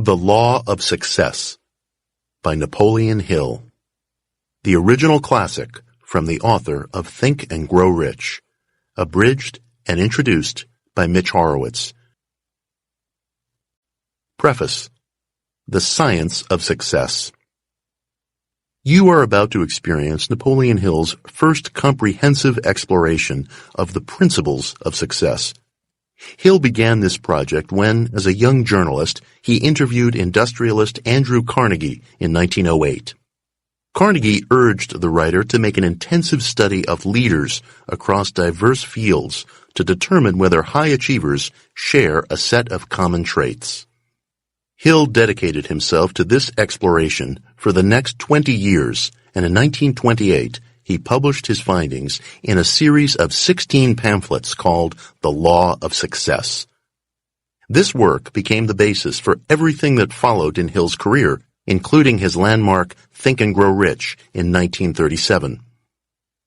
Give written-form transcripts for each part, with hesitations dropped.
The Law of Success by Napoleon Hill. The original classic from the author of Think and Grow Rich. Abridged and introduced by Mitch Horowitz. Preface. The Science of Success. You are about to experience Napoleon Hill's first comprehensive exploration of the principles of success. Hill began this project when, as a young journalist, he interviewed industrialist Andrew Carnegie in 1908. Carnegie urged the writer to make an intensive study of leaders across diverse fields to determine whether high achievers share a set of common traits. Hill dedicated himself to this exploration for the next 20 years, and in 1928, he published his findings in a series of 16 pamphlets called The Law of Success. This work became the basis for everything that followed in Hill's career, including his landmark Think and Grow Rich in 1937.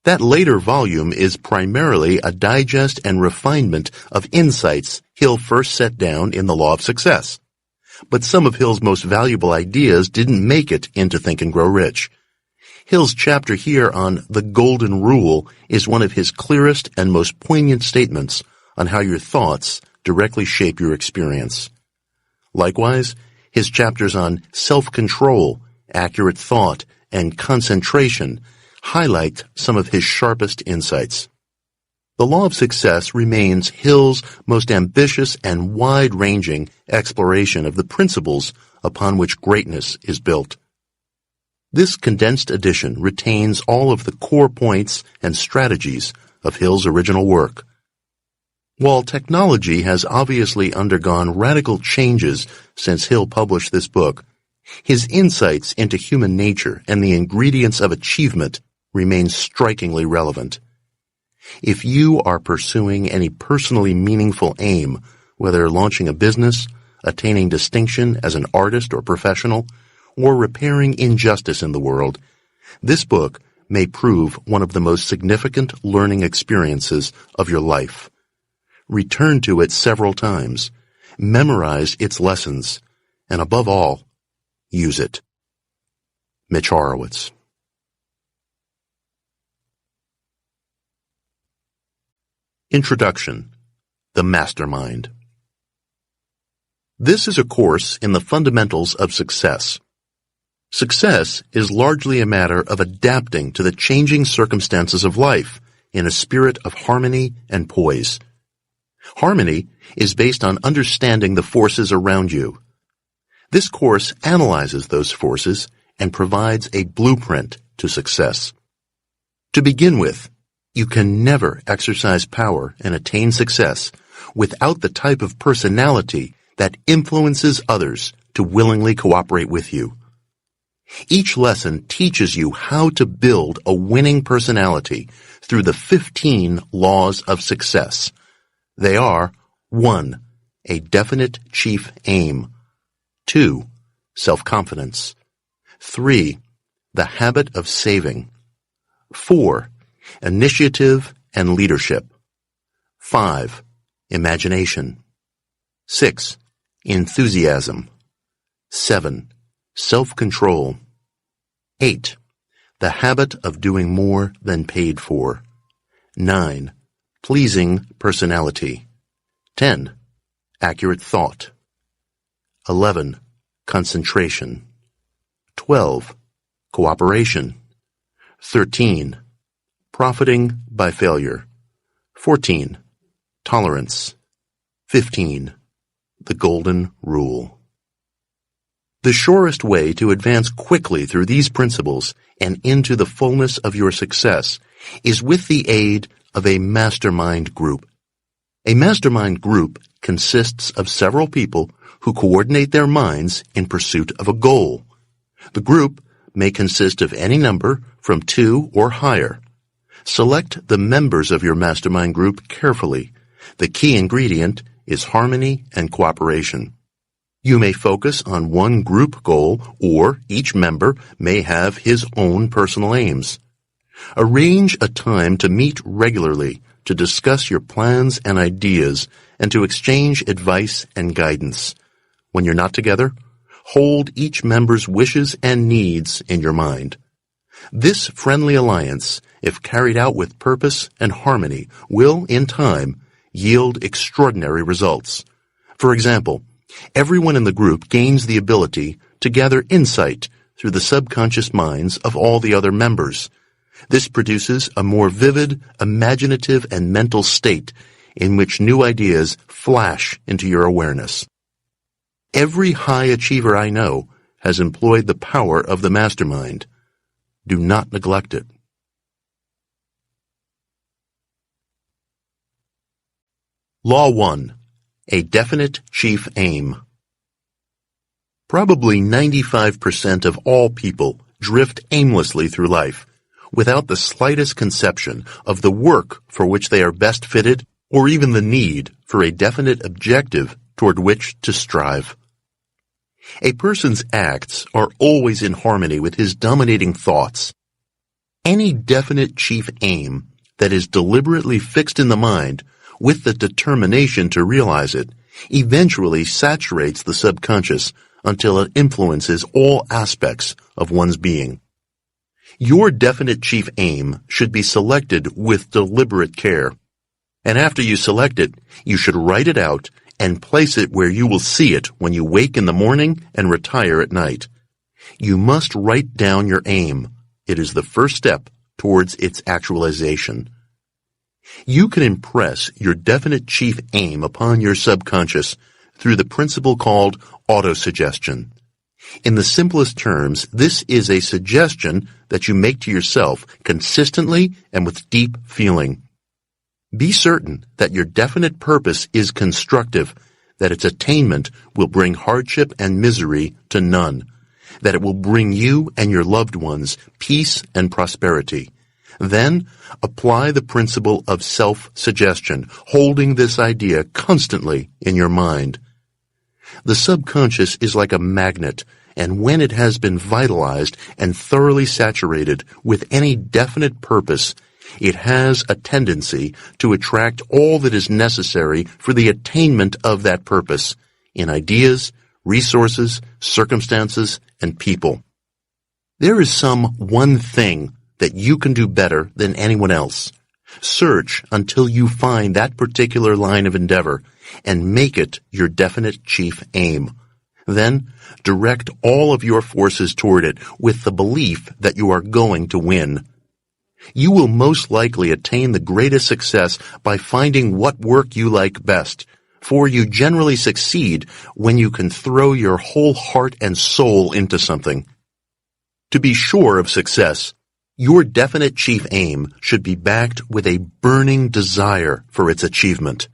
That later volume is primarily a digest and refinement of insights Hill first set down in The Law of Success. But some of Hill's most valuable ideas didn't make it into Think and Grow Rich. Hill's chapter here on the Golden Rule is one of his clearest and most poignant statements on how your thoughts directly shape your experience. Likewise, his chapters on self-control, accurate thought, and concentration highlight some of his sharpest insights. The Law of Success remains Hill's most ambitious and wide-ranging exploration of the principles upon which greatness is built. This condensed edition retains all of the core points and strategies of Hill's original work. While technology has obviously undergone radical changes since Hill published this book, his insights into human nature and the ingredients of achievement remain strikingly relevant. If you are pursuing any personally meaningful aim, whether launching a business, attaining distinction as an artist or professional, or repairing injustice in the world, this book may prove one of the most significant learning experiences of your life. Return to it several times, memorize its lessons, and above all, use it. Mitch Horowitz. Introduction. The Mastermind. This is a course in the fundamentals of success. Success is largely a matter of adapting to the changing circumstances of life in a spirit of harmony and poise. Harmony is based on understanding the forces around you. This course analyzes those forces and provides a blueprint to success. To begin with, you can never exercise power and attain success without the type of personality that influences others to willingly cooperate with you. Each lesson teaches you how to build a winning personality through the 15 laws of success. They are 1. A definite chief aim. 2. Self-confidence. 3. The habit of saving. 4. Initiative and leadership. 5. Imagination. 6. Enthusiasm. 7. Self-control. 8. The habit of doing more than paid for. 9. Pleasing personality. 10. Accurate thought. 11. Concentration. 12. Cooperation. 13. Profiting by failure. 14. Tolerance. 15. The Golden Rule. The surest way to advance quickly through these principles and into the fullness of your success is with the aid of a mastermind group. A mastermind group consists of several people who coordinate their minds in pursuit of a goal. The group may consist of any number from 2 or higher. Select the members of your mastermind group carefully. The key ingredient is harmony and cooperation. You may focus on one group goal, or each member may have his own personal aims. Arrange a time to meet regularly to discuss your plans and ideas and to exchange advice and guidance. When you're not together, Hold each member's wishes and needs in your mind. This friendly alliance, if carried out with purpose and harmony, will, in time, yield extraordinary results. For example, everyone in the group gains the ability to gather insight through the subconscious minds of all the other members. This produces a more vivid, imaginative, and mental state in which new ideas flash into your awareness. Every high achiever I know has employed the power of the mastermind. Do not neglect it. Law 1. A definite chief aim. Probably 95% of all people drift aimlessly through life, without the slightest conception of the work for which they are best fitted, or even the need for a definite objective toward which to strive. A person's acts are always in harmony with his dominating thoughts. Any definite chief aim that is deliberately fixed in the mind with the determination to realize it eventually saturates the subconscious until it influences all aspects of one's being. Your definite chief aim should be selected with deliberate care. And after you select it, you should write it out and place it where you will see it when you wake in the morning and retire at night. You must write down your aim. It is the first step towards its actualization. You can impress your definite chief aim upon your subconscious through the principle called autosuggestion. In the simplest terms, this is a suggestion that you make to yourself consistently and with deep feeling. Be certain that your definite purpose is constructive, that its attainment will bring hardship and misery to none, that it will bring you and your loved ones peace and prosperity. Then, apply the principle of self-suggestion, holding this idea constantly in your mind. The subconscious is like a magnet, and when it has been vitalized and thoroughly saturated with any definite purpose, it has a tendency to attract all that is necessary for the attainment of that purpose in ideas, resources, circumstances, and people. There is some one thing that you can do better than anyone else. Search until you find that particular line of endeavor and make it your definite chief aim. Then, direct all of your forces toward it with the belief that you are going to win. You will most likely attain the greatest success by finding what work you like best, for you generally succeed when you can throw your whole heart and soul into something. To be sure of success, your definite chief aim should be backed with a burning desire for its achievement.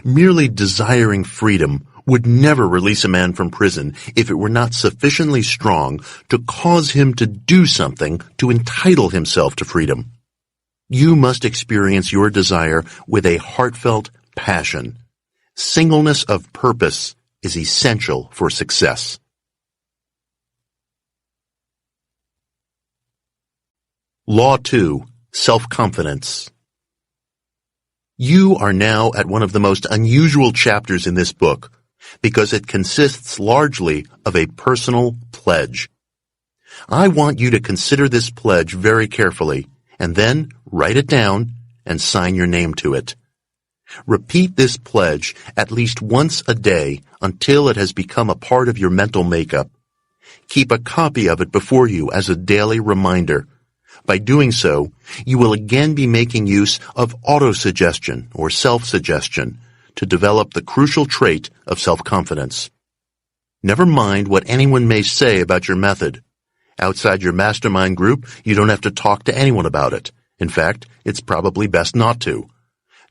Merely desiring freedom would never release a man from prison if it were not sufficiently strong to cause him to do something to entitle himself to freedom. You must experience your desire with a heartfelt passion. Singleness of purpose is essential for success. Law 2. Self-confidence. You are now at one of the most unusual chapters in this book, because it consists largely of a personal pledge. I want you to consider this pledge very carefully, and then write it down and sign your name to it. Repeat this pledge at least once a day until it has become a part of your mental makeup. Keep a copy of it before you as a daily reminder. By doing so, you will again be making use of autosuggestion or self-suggestion to develop the crucial trait of self-confidence. Never mind what anyone may say about your method. Outside your mastermind group, you don't have to talk to anyone about it. In fact, it's probably best not to.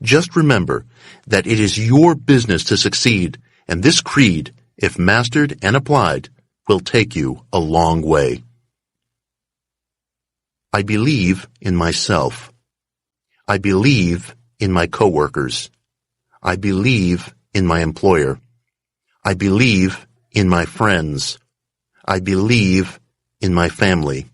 Just remember that it is your business to succeed, and this creed, if mastered and applied, will take you a long way. I believe in myself. I believe in my coworkers. I believe in my employer. I believe in my friends. I believe in my family.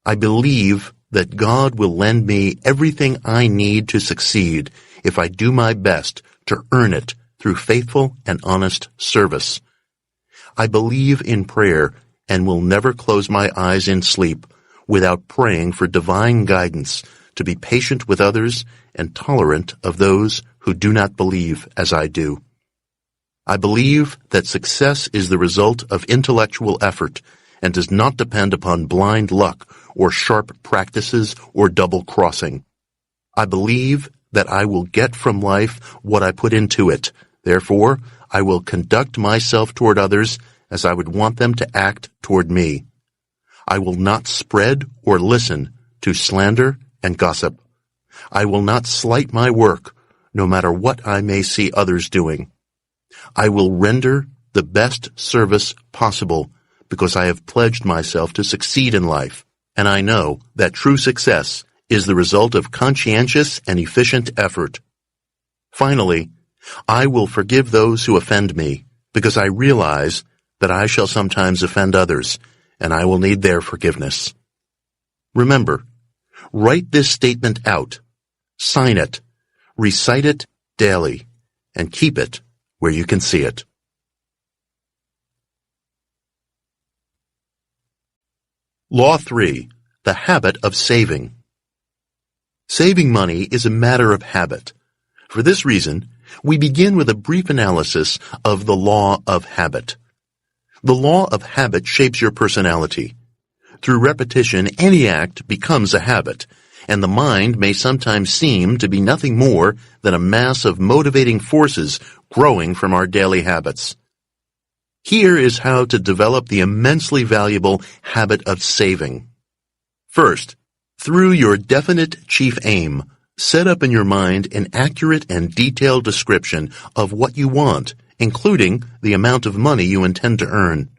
I believe that God will lend me everything I need to succeed if I do my best to earn it through faithful and honest service. I believe in prayer and will never close my eyes in sleep without praying for divine guidance to be patient with others and tolerant of those who do not believe as I do. I believe that success is the result of intellectual effort and does not depend upon blind luck or sharp practices or double-crossing. I believe that I will get from life what I put into it. Therefore, I will conduct myself toward others as I would want them to act toward me. I will not spread or listen to slander and gossip. I will not slight my work, no matter what I may see others doing. I will render the best service possible because I have pledged myself to succeed in life, and I know that true success is the result of conscientious and efficient effort. Finally, I will forgive those who offend me because I realize that I shall sometimes offend others, and I will need their forgiveness. Remember, write this statement out, sign it, recite it daily, and keep it where you can see it. Law 3. The habit of saving. Saving money is a matter of habit. For this reason, we begin with a brief analysis of the law of habit. The law of habit shapes your personality. Through repetition, any act becomes a habit, and the mind may sometimes seem to be nothing more than a mass of motivating forces growing from our daily habits. Here is how to develop the immensely valuable habit of saving. First, through your definite chief aim, set up in your mind an accurate and detailed description of what you want, including the amount of money you intend to earn.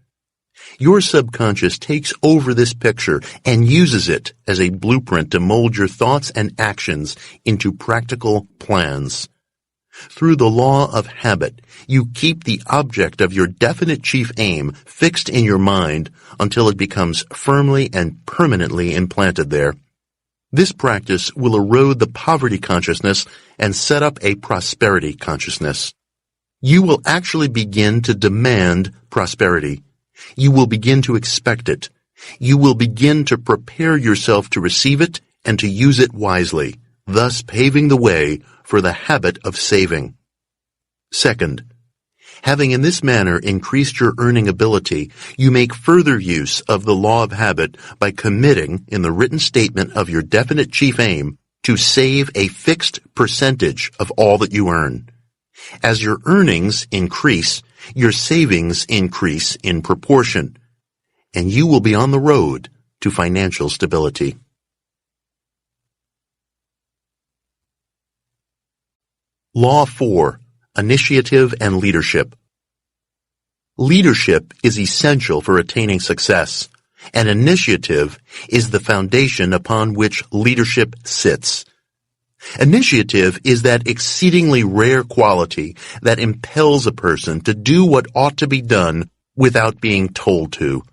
Your subconscious takes over this picture and uses it as a blueprint to mold your thoughts and actions into practical plans. Through the law of habit, you keep the object of your definite chief aim fixed in your mind until it becomes firmly and permanently implanted there. This practice will erode the poverty consciousness and set up a prosperity consciousness. You will actually begin to demand prosperity. You will begin to expect it. You will begin to prepare yourself to receive it and to use it wisely, thus paving the way for the habit of saving. Second, having in this manner increased your earning ability, you make further use of the law of habit by committing in the written statement of your definite chief aim to save a fixed percentage of all that you earn. As your earnings increase, your savings increase in proportion, and you will be on the road to financial stability. Law 4. Initiative and leadership. Leadership is essential for attaining success, and initiative is the foundation upon which leadership sits. Initiative is that exceedingly rare quality that impels a person to do what ought to be done without being told to.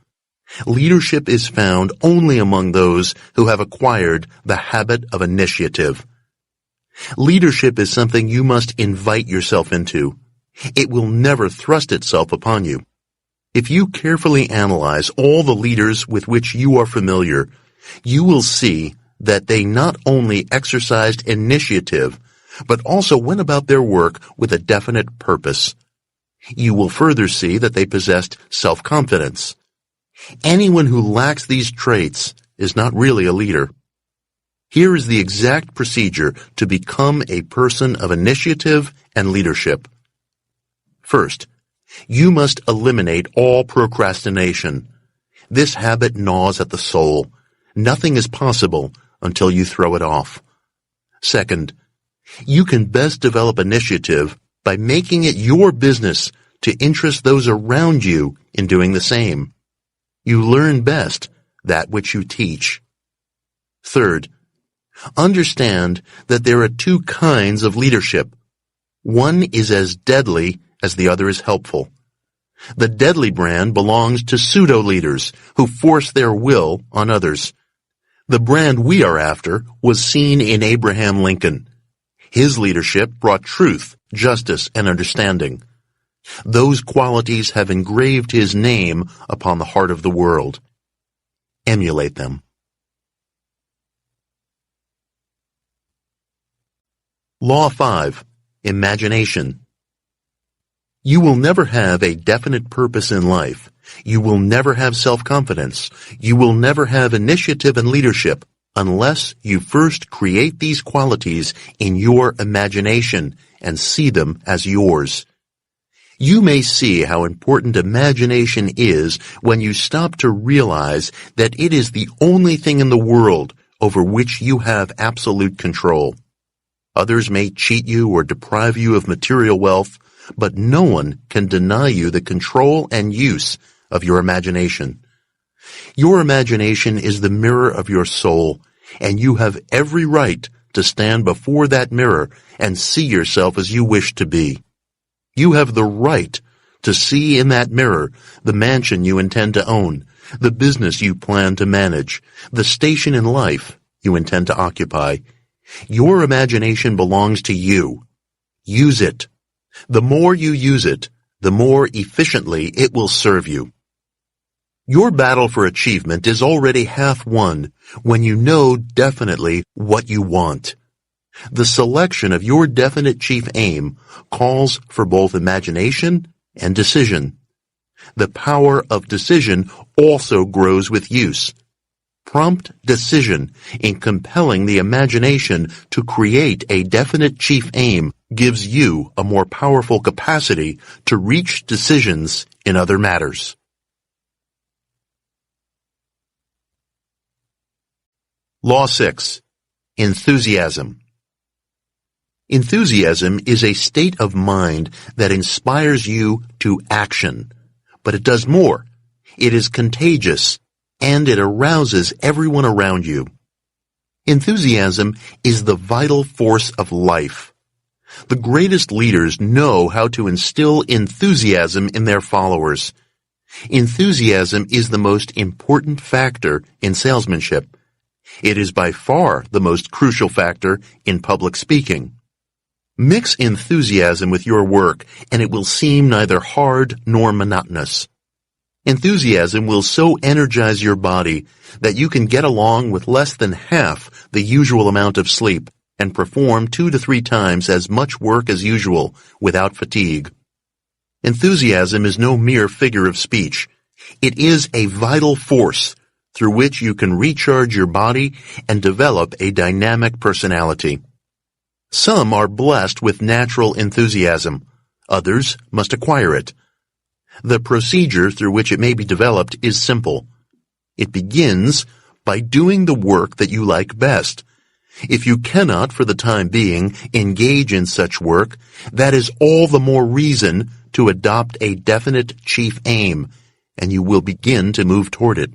Leadership is found only among those who have acquired the habit of initiative. Leadership is something you must invite yourself into. It will never thrust itself upon you. If you carefully analyze all the leaders with which you are familiar, you will see that they not only exercised initiative, but also went about their work with a definite purpose. You will further see that they possessed self-confidence. Anyone who lacks these traits is not really a leader. Here is the exact procedure to become a person of initiative and leadership. First, you must eliminate all procrastination. This habit gnaws at the soul. Nothing is possible until you throw it off. Second, you can best develop initiative by making it your business to interest those around you in doing the same. You learn best that which you teach. Third, understand that there are two kinds of leadership. One is as deadly as the other is helpful. The deadly brand belongs to pseudo-leaders who force their will on others. The brand we are after was seen in Abraham Lincoln. His leadership brought truth, justice, and understanding. Those qualities have engraved his name upon the heart of the world. Emulate them. Law 5. Imagination. You will never have a definite purpose in life. You will never have self-confidence. You will never have initiative and leadership unless you first create these qualities in your imagination and see them as yours. You may see how important imagination is when you stop to realize that it is the only thing in the world over which you have absolute control. Others may cheat you or deprive you of material wealth, but no one can deny you the control and use of your imagination. Your imagination is the mirror of your soul, and you have every right to stand before that mirror and see yourself as you wish to be. You have the right to see in that mirror the mansion you intend to own, the business you plan to manage, the station in life you intend to occupy. Your imagination belongs to you. Use it. The more you use it, the more efficiently it will serve you. Your battle for achievement is already half won when you know definitely what you want. The selection of your definite chief aim calls for both imagination and decision. The power of decision also grows with use. Prompt decision in compelling the imagination to create a definite chief aim gives you a more powerful capacity to reach decisions in other matters. Law 6. Enthusiasm. Enthusiasm is a state of mind that inspires you to action, but it does more. It is contagious, and it arouses everyone around you. Enthusiasm is the vital force of life. The greatest leaders know how to instill enthusiasm in their followers. Enthusiasm is the most important factor in salesmanship. It is by far the most crucial factor in public speaking. Mix enthusiasm with your work, and it will seem neither hard nor monotonous. Enthusiasm will so energize your body that you can get along with less than half the usual amount of sleep and perform 2 to 3 times as much work as usual without fatigue. Enthusiasm is no mere figure of speech. It is a vital force through which you can recharge your body and develop a dynamic personality. Some are blessed with natural enthusiasm. Others must acquire it. The procedure through which it may be developed is simple. It begins by doing the work that you like best. If you cannot, for the time being, engage in such work, that is all the more reason to adopt a definite chief aim, and you will begin to move toward it.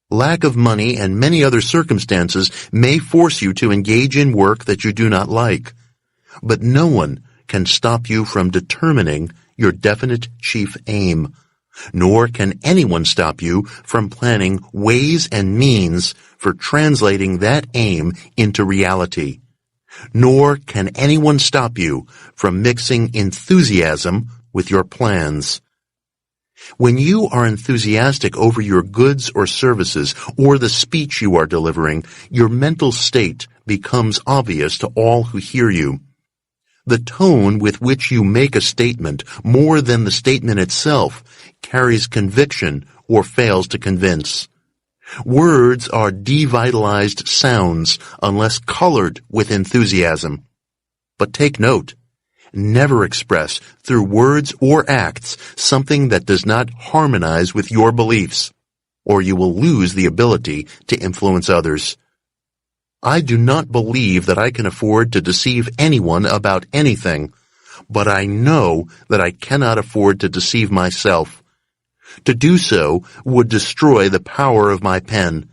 Lack of money and many other circumstances may force you to engage in work that you do not like, but no one can stop you from determining your definite chief aim, nor can anyone stop you from planning ways and means for translating that aim into reality. Nor can anyone stop you from mixing enthusiasm with your plans. When you are enthusiastic over your goods or services or the speech you are delivering, your mental state becomes obvious to all who hear you. The tone with which you make a statement, more than the statement itself, carries conviction or fails to convince. Words are devitalized sounds unless colored with enthusiasm. But take note, never express through words or acts something that does not harmonize with your beliefs, or you will lose the ability to influence others. I do not believe that I can afford to deceive anyone about anything, but I know that I cannot afford to deceive myself. To do so would destroy the power of my pen.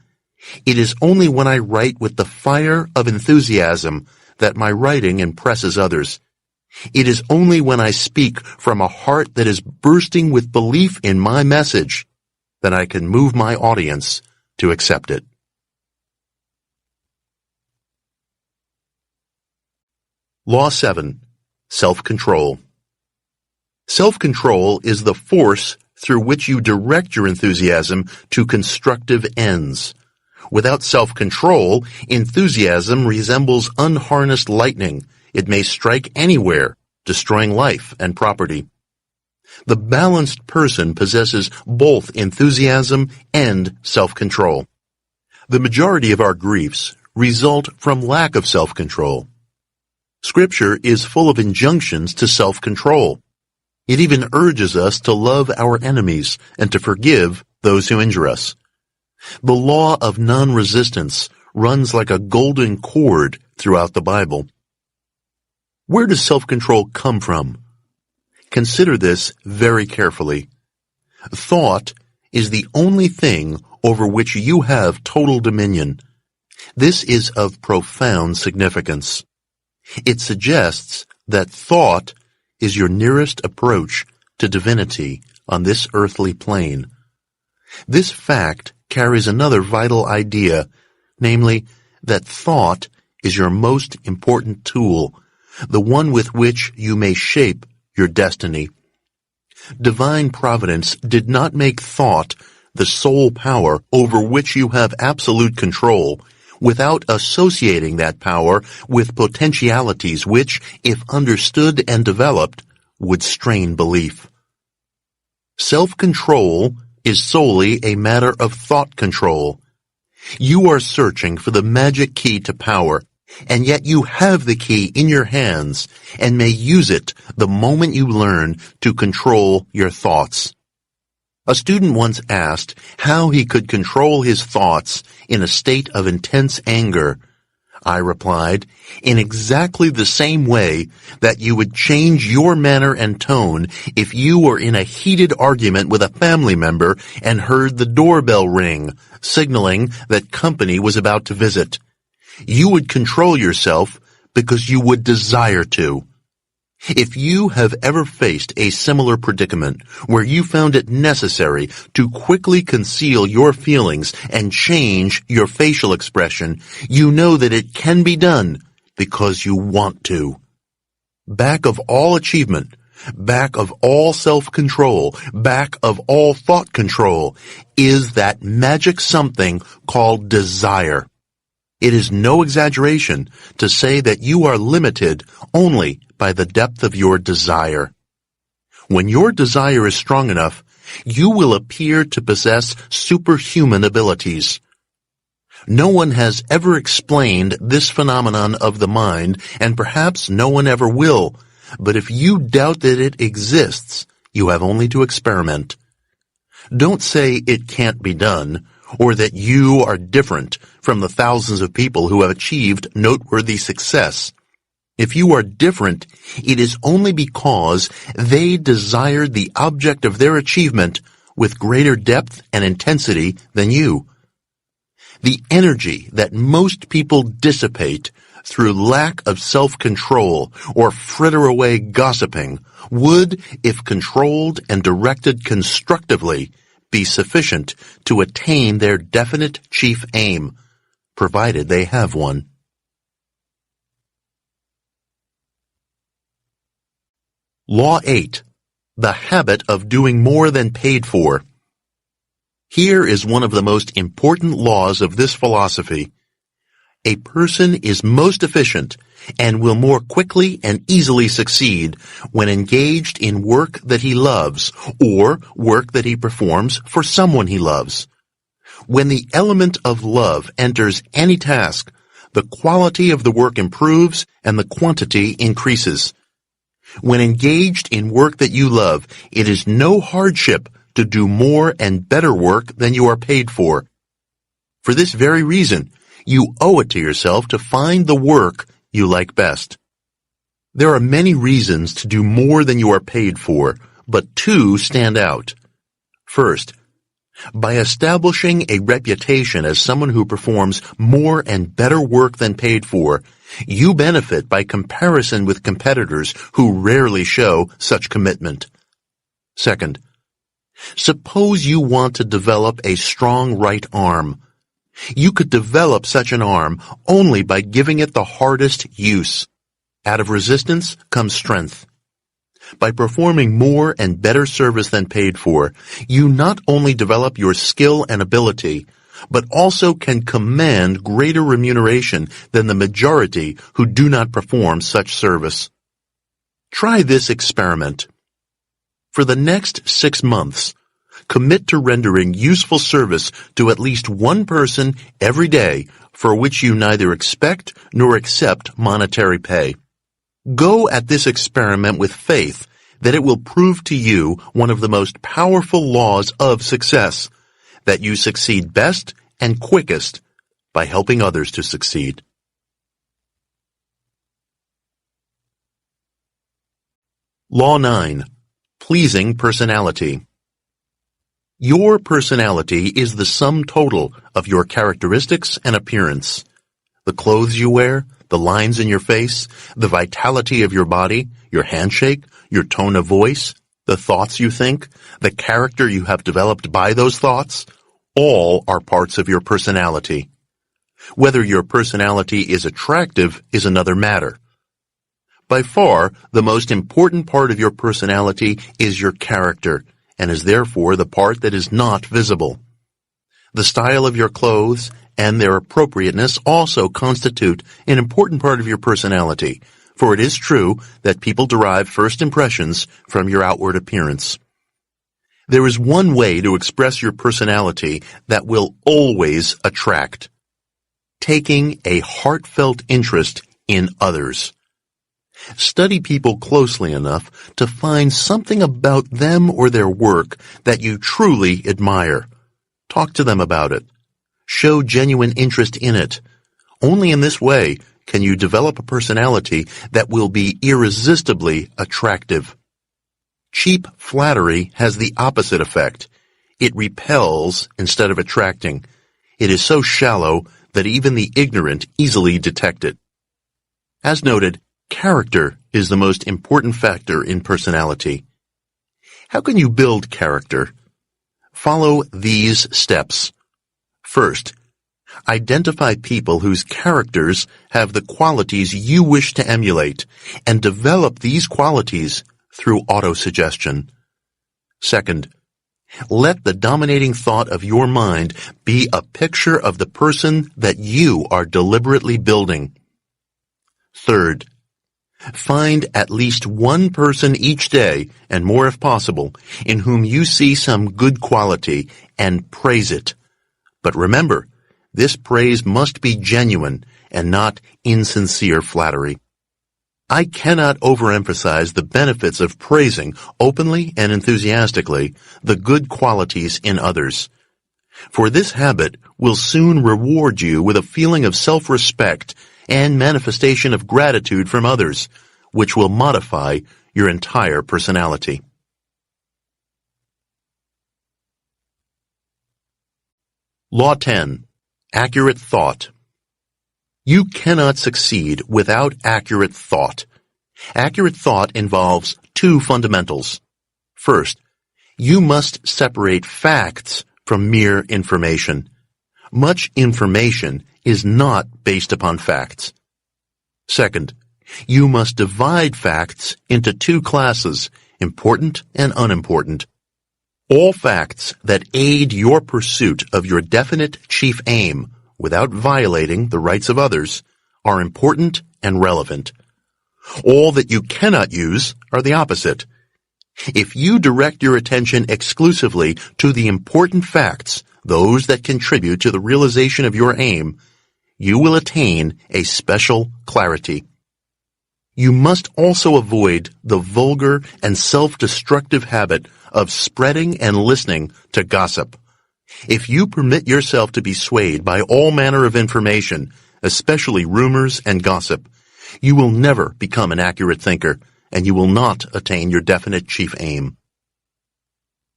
It is only when I write with the fire of enthusiasm that my writing impresses others. It is only when I speak from a heart that is bursting with belief in my message that I can move my audience to accept it. Law 7. Self-control. Self-control is the force through which you direct your enthusiasm to constructive ends. Without self-control, enthusiasm resembles unharnessed lightning. It may strike anywhere, destroying life and property. The balanced person possesses both enthusiasm and self-control. The majority of our griefs result from lack of self-control. Scripture is full of injunctions to self-control. It even urges us to love our enemies and to forgive those who injure us. The law of non-resistance runs like a golden cord throughout the Bible. Where does self-control come from? Consider this very carefully. Thought is the only thing over which you have total dominion. This is of profound significance. It suggests that thought is your nearest approach to divinity on this earthly plane. This fact carries another vital idea, namely that thought is your most important tool, the one with which you may shape your destiny. Divine providence did not make thought the sole power over which you have absolute control, without associating that power with potentialities which, if understood and developed, would strain belief. Self-control is solely a matter of thought control. You are searching for the magic key to power, and yet you have the key in your hands and may use it the moment you learn to control your thoughts. A student once asked how he could control his thoughts in a state of intense anger. I replied, in exactly the same way that you would change your manner and tone if you were in a heated argument with a family member and heard the doorbell ring, signaling that company was about to visit. You would control yourself because you would desire to. If you have ever faced a similar predicament where you found it necessary to quickly conceal your feelings and change your facial expression, you know that it can be done because you want to. Back of all achievement, back of all self-control, back of all thought control, is that magic something called desire. It is no exaggeration to say that you are limited only by the depth of your desire. When your desire is strong enough, you will appear to possess superhuman abilities. No one has ever explained this phenomenon of the mind, and perhaps no one ever will, but if you doubt that it exists, you have only to experiment. Don't say it can't be done, or that you are different from the thousands of people who have achieved noteworthy success. If you are different, it is only because they desired the object of their achievement with greater depth and intensity than you. The energy that most people dissipate through lack of self-control or fritter away gossiping would, if controlled and directed constructively, be sufficient to attain their definite chief aim, provided they have one. Law 8. The habit of doing more than paid for. Here is one of the most important laws of this philosophy. A person is most efficient and will more quickly and easily succeed when engaged in work that he loves or work that he performs for someone he loves. When the element of love enters any task, the quality of the work improves and the quantity increases. When engaged in work that you love, it is no hardship to do more and better work than you are paid for. For this very reason, you owe it to yourself to find the work you like best. There are many reasons to do more than you are paid for, but two stand out. First, by establishing a reputation as someone who performs more and better work than paid for, you benefit by comparison with competitors who rarely show such commitment. Second, suppose you want to develop a strong right arm. You could develop such an arm only by giving it the hardest use. Out of resistance comes strength. By performing more and better service than paid for, you not only develop your skill and ability, but also can command greater remuneration than the majority who do not perform such service. Try this experiment. For the next 6 months, commit to rendering useful service to at least one person every day for which you neither expect nor accept monetary pay. Go at this experiment with faith that it will prove to you one of the most powerful laws of success, that you succeed best and quickest by helping others to succeed. Law 9. Pleasing personality. Your personality is the sum total of your characteristics and appearance. The clothes you wear, the lines in your face, the vitality of your body, your handshake, your tone of voice, the thoughts you think, the character you have developed by those thoughts, all are parts of your personality. Whether your personality is attractive is another matter. By far, the most important part of your personality is your character, and is therefore the part that is not visible. The style of your clothes and their appropriateness also constitute an important part of your personality, for it is true that people derive first impressions from your outward appearance. There is one way to express your personality that will always attract: taking a heartfelt interest in others. Study people closely enough to find something about them or their work that you truly admire. Talk to them about it. Show genuine interest in it. Only in this way can you develop a personality that will be irresistibly attractive. Cheap flattery has the opposite effect. It repels instead of attracting. It is so shallow that even the ignorant easily detect it. As noted, character is the most important factor in personality. How can you build character? Follow these steps. First, identify people whose characters have the qualities you wish to emulate, and develop these qualities through autosuggestion. Second, let the dominating thought of your mind be a picture of the person that you are deliberately building. Third, find at least one person each day, and more if possible, in whom you see some good quality, and praise it. But remember, this praise must be genuine and not insincere flattery. I cannot overemphasize the benefits of praising openly and enthusiastically the good qualities in others. For this habit will soon reward you with a feeling of self-respect and manifestation of gratitude from others, which will modify your entire personality. Law 10. Accurate thought. You cannot succeed without accurate thought. Accurate thought involves two fundamentals. First, you must separate facts from mere information. Much information is not based upon facts. Second, you must divide facts into two classes, important and unimportant. All facts that aid your pursuit of your definite chief aim without violating the rights of others are important and relevant. All that you cannot use are the opposite. If you direct your attention exclusively to the important facts, those that contribute to the realization of your aim, you will attain a special clarity. You must also avoid the vulgar and self-destructive habit of spreading and listening to gossip. If you permit yourself to be swayed by all manner of information, especially rumors and gossip, you will never become an accurate thinker, and you will not attain your definite chief aim.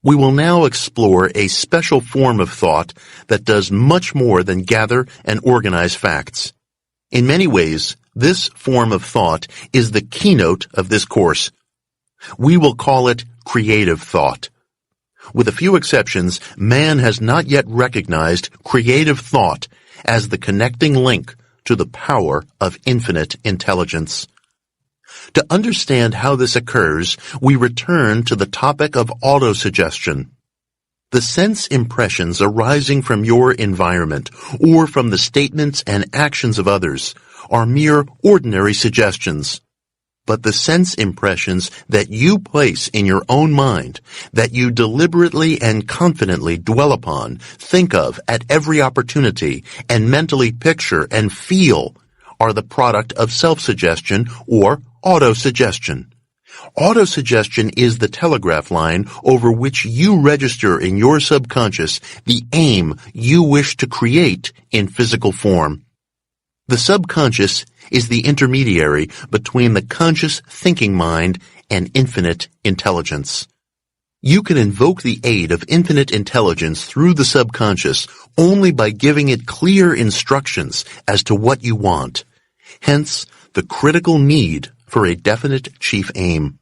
We will now explore a special form of thought that does much more than gather and organize facts. In many ways, this form of thought is the keynote of this course. We will call it creative thought. With a few exceptions, man has not yet recognized creative thought as the connecting link to the power of infinite intelligence. To understand how this occurs, we return to the topic of autosuggestion. The sense impressions arising from your environment or from the statements and actions of others are mere ordinary suggestions. But the sense impressions that you place in your own mind, that you deliberately and confidently dwell upon, think of at every opportunity, and mentally picture and feel, are the product of self-suggestion or autosuggestion. Autosuggestion is the telegraph line over which you register in your subconscious the aim you wish to create in physical form. The subconscious is the intermediary between the conscious thinking mind and infinite intelligence. You can invoke the aid of infinite intelligence through the subconscious only by giving it clear instructions as to what you want. Hence, the critical need for a definite chief aim.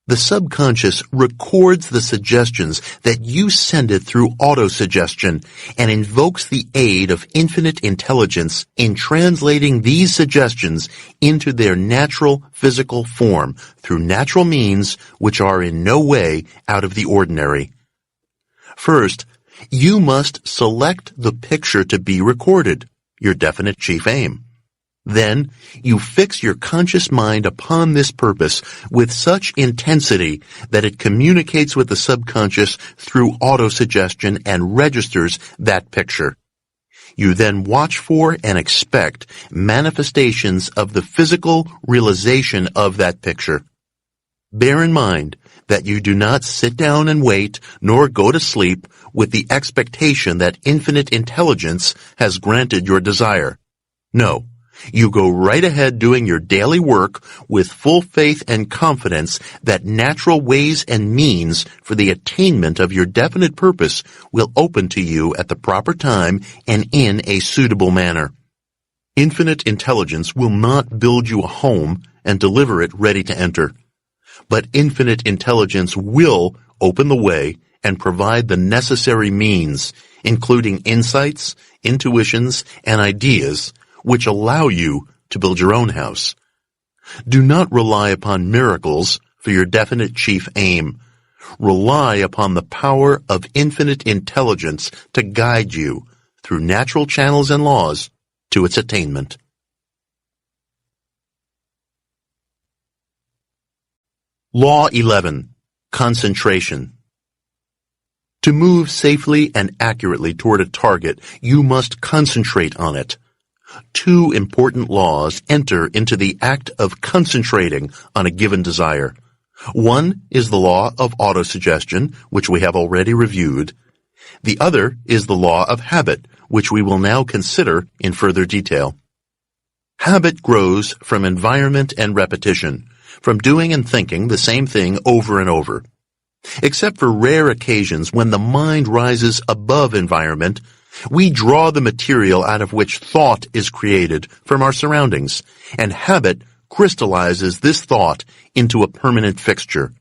The subconscious records the suggestions that you send it through autosuggestion and invokes the aid of infinite intelligence in translating these suggestions into their natural physical form through natural means which are in no way out of the ordinary. First, you must select the picture to be recorded, your definite chief aim. Then, you fix your conscious mind upon this purpose with such intensity that it communicates with the subconscious through autosuggestion and registers that picture. You then watch for and expect manifestations of the physical realization of that picture. Bear in mind that you do not sit down and wait nor go to sleep with the expectation that infinite intelligence has granted your desire. No. You go right ahead doing your daily work with full faith and confidence that natural ways and means for the attainment of your definite purpose will open to you at the proper time and in a suitable manner. Infinite intelligence will not build you a home and deliver it ready to enter. But infinite intelligence will open the way and provide the necessary means, including insights, intuitions, and ideas, which allow you to build your own house. Do not rely upon miracles for your definite chief aim. Rely upon the power of infinite intelligence to guide you through natural channels and laws to its attainment. Law 11. Concentration. To move safely and accurately toward a target, you must concentrate on it. Two important laws enter into the act of concentrating on a given desire. One is the law of autosuggestion, which we have already reviewed. The other is the law of habit, which we will now consider in further detail. Habit grows from environment and repetition, from doing and thinking the same thing over and over. Except for rare occasions when the mind rises above environment, we draw the material out of which thought is created from our surroundings, and habit crystallizes this thought into a permanent fixture.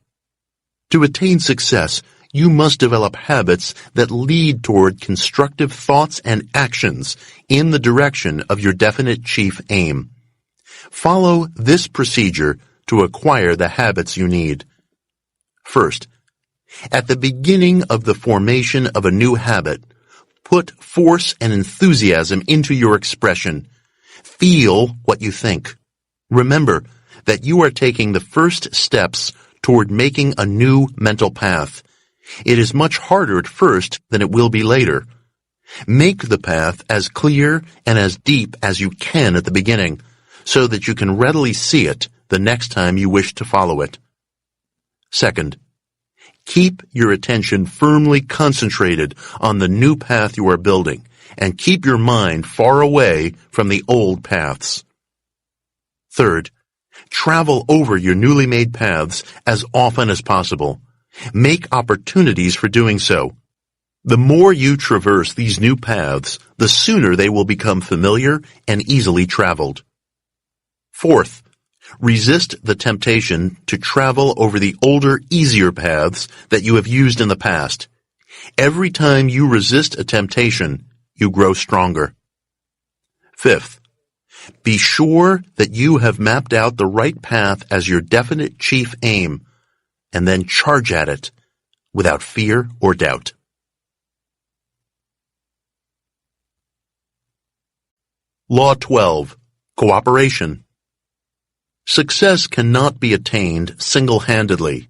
To attain success, you must develop habits that lead toward constructive thoughts and actions in the direction of your definite chief aim. Follow this procedure to acquire the habits you need. First, at the beginning of the formation of a new habit, put force and enthusiasm into your expression. Feel what you think. Remember that you are taking the first steps toward making a new mental path. It is much harder at first than it will be later. Make the path as clear and as deep as you can at the beginning, so that you can readily see it the next time you wish to follow it. Second, keep your attention firmly concentrated on the new path you are building, and keep your mind far away from the old paths. Third, travel over your newly made paths as often as possible. Make opportunities for doing so. The more you traverse these new paths, the sooner they will become familiar and easily traveled. Fourth, resist the temptation to travel over the older, easier paths that you have used in the past. Every time you resist a temptation, you grow stronger. Fifth, Be sure that you have mapped out the right path as your definite chief aim, and then charge at it without fear or doubt. Law 12. Cooperation. Success cannot be attained single-handedly.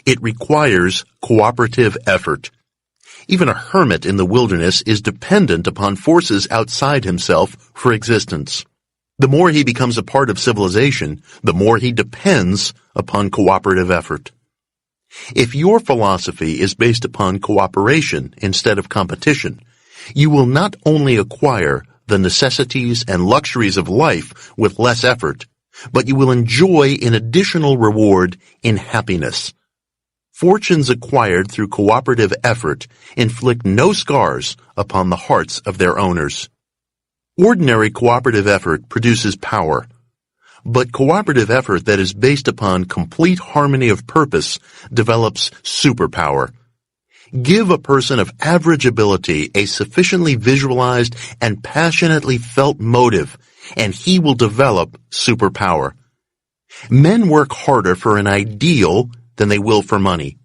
It requires cooperative effort. Even a hermit in the wilderness is dependent upon forces outside himself for existence. The more he becomes a part of civilization, the more he depends upon cooperative effort. If your philosophy is based upon cooperation instead of competition, you will not only acquire the necessities and luxuries of life with less effort, but you will enjoy an additional reward in happiness. Fortunes acquired through cooperative effort inflict no scars upon the hearts of their owners. Ordinary cooperative effort produces power, but cooperative effort that is based upon complete harmony of purpose develops superpower. Give a person of average ability a sufficiently visualized and passionately felt motive, and he will develop superpower. Men work harder for an ideal than they will for money.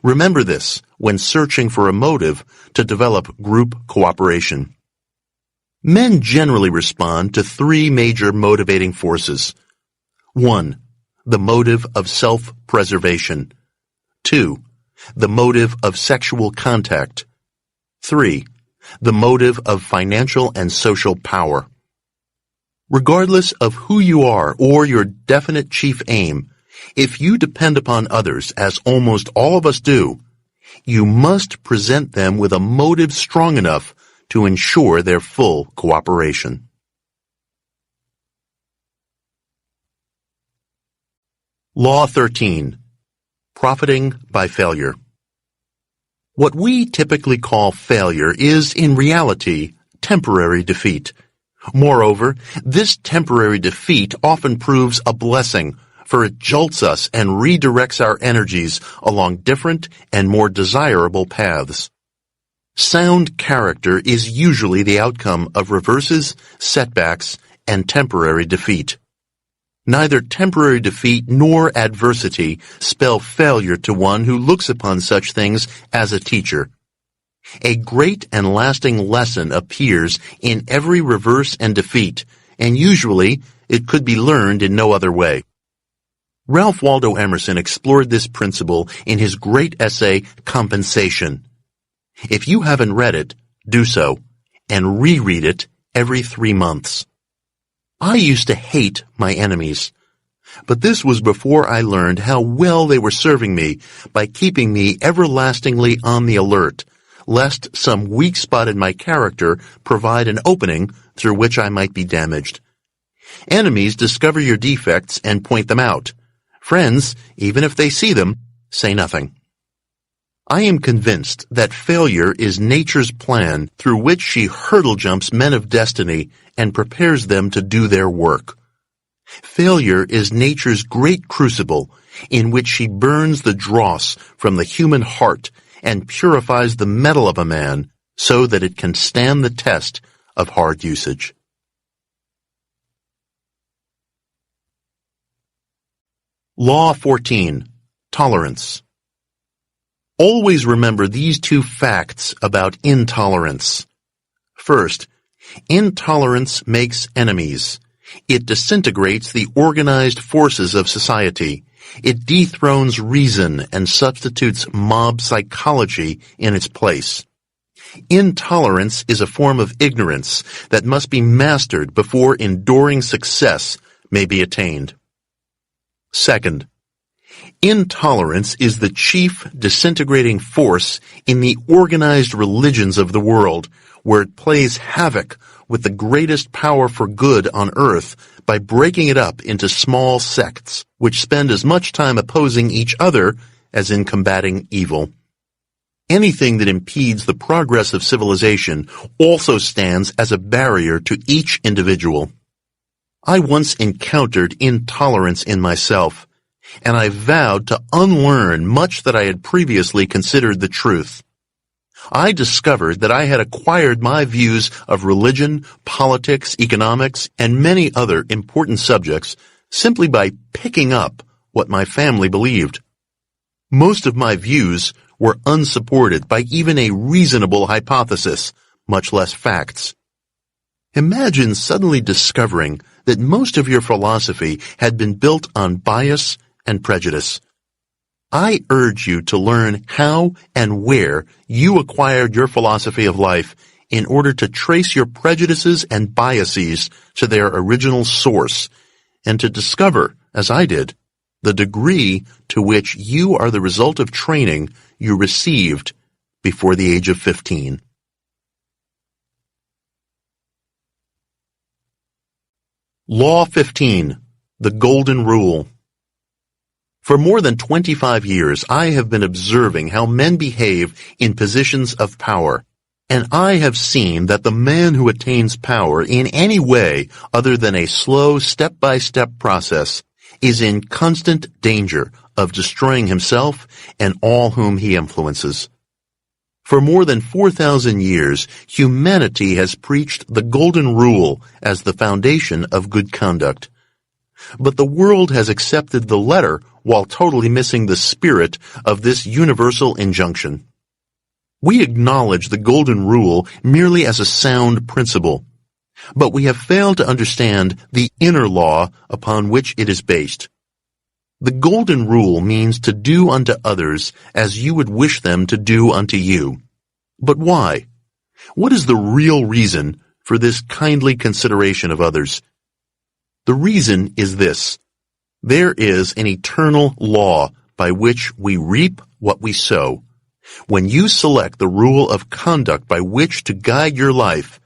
Remember this when searching for a motive to develop group cooperation. Men generally respond to three major motivating forces. 1. The motive of self-preservation. 2. The motive of sexual contact. 3. The motive of financial and social power. Regardless of who you are or your definite chief aim, if you depend upon others, as almost all of us do, you must present them with a motive strong enough to ensure their full cooperation. Law 13. Profiting by failure. What we typically call failure is, in reality, temporary defeat. Moreover, this temporary defeat often proves a blessing, for it jolts us and redirects our energies along different and more desirable paths. Sound character is usually the outcome of reverses, setbacks, and temporary defeat. Neither temporary defeat nor adversity spell failure to one who looks upon such things as a teacher. A great and lasting lesson appears in every reverse and defeat, and usually it could be learned in no other way. Ralph Waldo Emerson explored this principle in his great essay, Compensation. If you haven't read it, do so, and reread it every 3 months. I used to hate my enemies, but this was before I learned how well they were serving me by keeping me everlastingly on the alert, lest some weak spot in my character provide an opening through which I might be damaged. Enemies discover your defects and point them out. Friends, even if they see them, say nothing. I am convinced that failure is nature's plan through which she hurdle jumps men of destiny and prepares them to do their work. Failure is nature's great crucible in which she burns the dross from the human heart and purifies the metal of a man so that it can stand the test of hard usage. Law 14. Tolerance. Always remember these two facts about intolerance. First, intolerance makes enemies. It disintegrates the organized forces of society. It dethrones reason and substitutes mob psychology in its place. Intolerance is a form of ignorance that must be mastered before enduring success may be attained. Second, intolerance is the chief disintegrating force in the organized religions of the world, where it plays havoc with the greatest power for good on earth by breaking it up into small sects, which spend as much time opposing each other as in combating evil. Anything that impedes the progress of civilization also stands as a barrier to each individual. I once encountered intolerance in myself, and I vowed to unlearn much that I had previously considered the truth. I discovered that I had acquired my views of religion, politics, economics, and many other important subjects simply by picking up what my family believed. Most of my views were unsupported by even a reasonable hypothesis, much less facts. Imagine suddenly discovering that most of your philosophy had been built on bias and prejudice. I urge you to learn how and where you acquired your philosophy of life in order to trace your prejudices and biases to their original source, and to discover, as I did, the degree to which you are the result of training you received before the age of 15. Law 15, the Golden Rule. For more than 25 years, I have been observing how men behave in positions of power, and I have seen that the man who attains power in any way other than a slow step-by-step process is in constant danger of destroying himself and all whom he influences. For more than 4,000 years, humanity has preached the Golden Rule as the foundation of good conduct. But the world has accepted the letter while totally missing the spirit of this universal injunction. We acknowledge the Golden Rule merely as a sound principle, but we have failed to understand the inner law upon which it is based. The Golden Rule means to do unto others as you would wish them to do unto you. But why? What is the real reason for this kindly consideration of others? The reason is this: there is an eternal law by which we reap what we sow. When you select the rule of conduct by which to guide your life,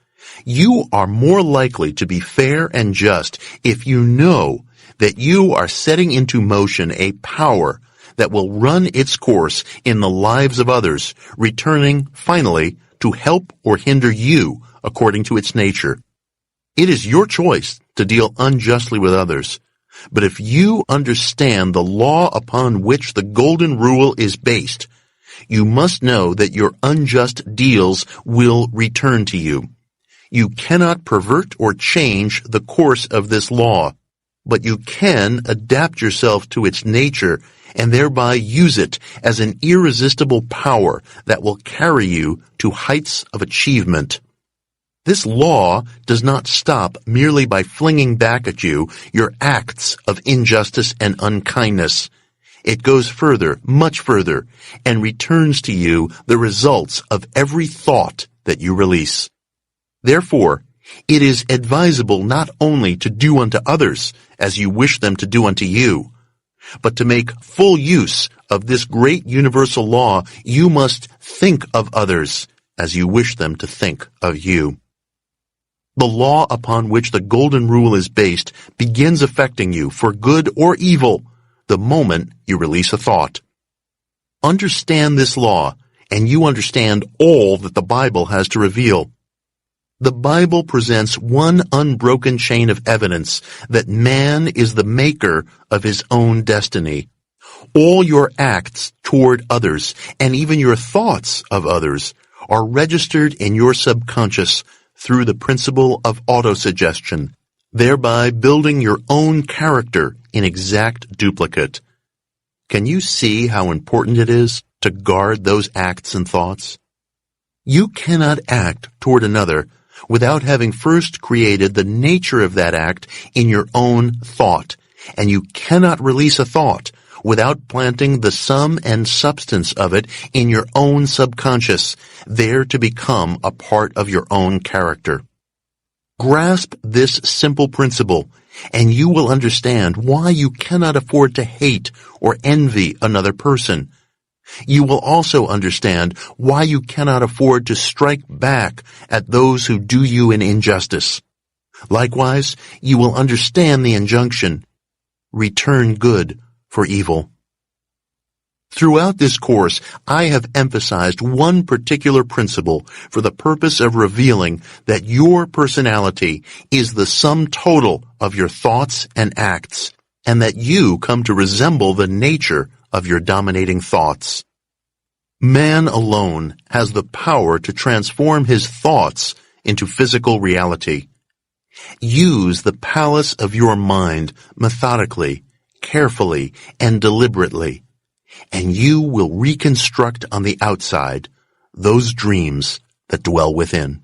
you are more likely to be fair and just if you know that you are setting into motion a power that will run its course in the lives of others, returning, finally, to help or hinder you according to its nature. It is your choice to deal unjustly with others. But if you understand the law upon which the Golden Rule is based, you must know that your unjust deals will return to you. You cannot pervert or change the course of this law, but you can adapt yourself to its nature and thereby use it as an irresistible power that will carry you to heights of achievement. This law does not stop merely by flinging back at you your acts of injustice and unkindness. It goes further, much further, and returns to you the results of every thought that you release. Therefore, it is advisable not only to do unto others as you wish them to do unto you, but to make full use of this great universal law. You must think of others as you wish them to think of you. The law upon which the Golden Rule is based begins affecting you for good or evil the moment you release a thought. Understand this law, and you understand all that the Bible has to reveal. The Bible presents one unbroken chain of evidence that man is the maker of his own destiny. All your acts toward others, and even your thoughts of others, are registered in your subconscious through the principle of autosuggestion, thereby building your own character in exact duplicate. Can you see how important it is to guard those acts and thoughts? You cannot act toward another without having first created the nature of that act in your own thought, and you cannot release a thought without planting the sum and substance of it in your own subconscious, there to become a part of your own character. Grasp this simple principle, and you will understand why you cannot afford to hate or envy another person. You will also understand why you cannot afford to strike back at those who do you an injustice. Likewise, you will understand the injunction, return good for evil. Throughout this course, I have emphasized one particular principle for the purpose of revealing that your personality is the sum total of your thoughts and acts, and that you come to resemble the nature of your dominating thoughts. Man alone has the power to transform his thoughts into physical reality. Use the palace of your mind methodically, carefully, and deliberately, and you will reconstruct on the outside those dreams that dwell within.